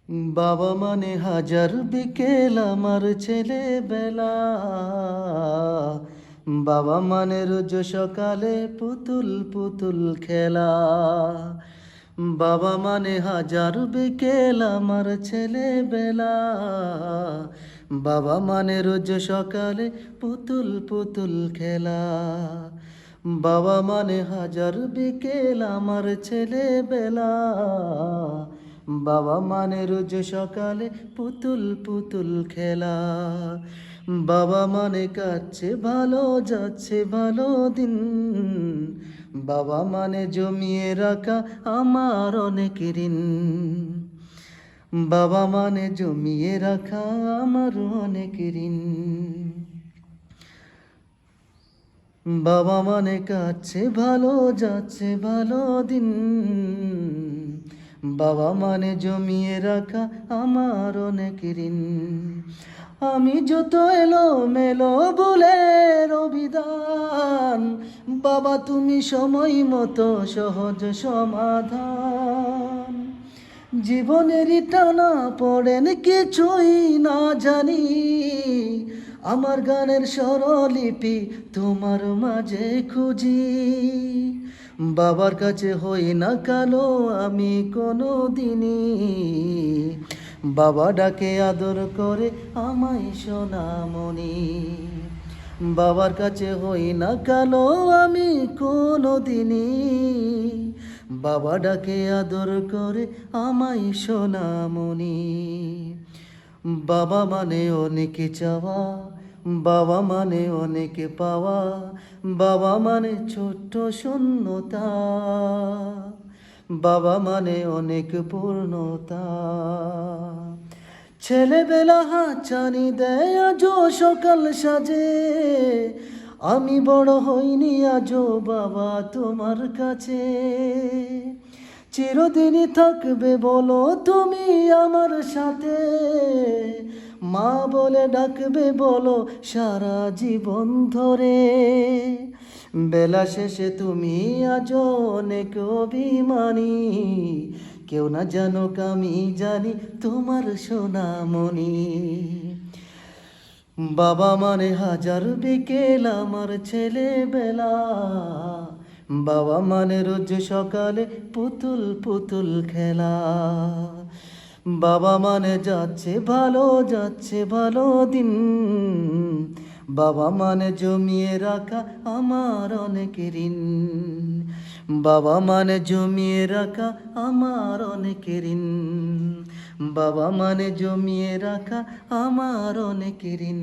বাবা মানে হাজার বিকেল আমার ছেলেবেলা। বাবা মানে রোজ সকালে পুতুল পুতুল খেলা। বাবা মানে হাজার বিকেল আমার ছেলেবেলা। বাবা মানে রোজ সকালে পুতুল পুতুল খেলা। বাবা মানে হাজার বিকেল আমার ছেলেবেলা। বাবা মানে রোজ সকালে পুতুল পুতুল খেলা। বাবা মানে কাটছে ভালো যাচ্ছে ভালো দিন। বাবা মানে জমিয়ে রাখা আমার অনেক ঋণ। বাবা মানে জমিয়ে রাখা আমার অনেক ঋণ। বাবা মানে কাটছে ভালো যাচ্ছে ভালো দিন। বাবা মানে জমিয়ে রাখা আমার অনেক ঋণ। আমি যত এলো মেলো বলে অভিধান, বাবা তুমি সময় মতো সহজ সমাধান। জীবনেরই টানা পড়েন কিছুই না জানি, আমার গানের স্বরলিপি তোমার মাঝে খুঁজি। বাবার কাছে হই না কালো আমি কোনো দিনই, বাবা ডাকে আদর করে আমায় সোনামণি। বাবার কাছে হই না কালো আমি কোনো দিনই, বাবা ডাকে আদর করে আমায় সোনামণি। বাবা মানে অনেক চাওয়া, বাবা মানে অনেক পাওয়া। বাবা মানে ছোট্ট শূন্যতা, বাবা মানে অনেক পূর্ণতা। ছেলেবেলা হাতছানি দেয় আজও সকাল সাজে, আমি বড় হইনি আজও বাবা তোমার কাছে। চিরদিনই থাকবে বলো তুমি আমার সাথে, মা বলে ডাকবে বলো সারা জীবন ধরে। বেলা শেষে তুমি আজও অনেক অভিমানী, কেউ না জানুক আমি জানি তোমার সোনামণি। বাবা মানে হাজার বিকেল আমার ছেলেবেলা। বাবা মানে রোজ সকালে পুতুল পুতুল খেলা। বাবা মানে যাচ্ছে ভালো দিন। বাবা মানে জমিয়ে রাখা আমার অনেক ঋণ। বাবা মানে জমিয়ে রাখা আমার অনেক ঋণ। বাবা মানে জমিয়ে রাখা আমার অনেক ঋণ।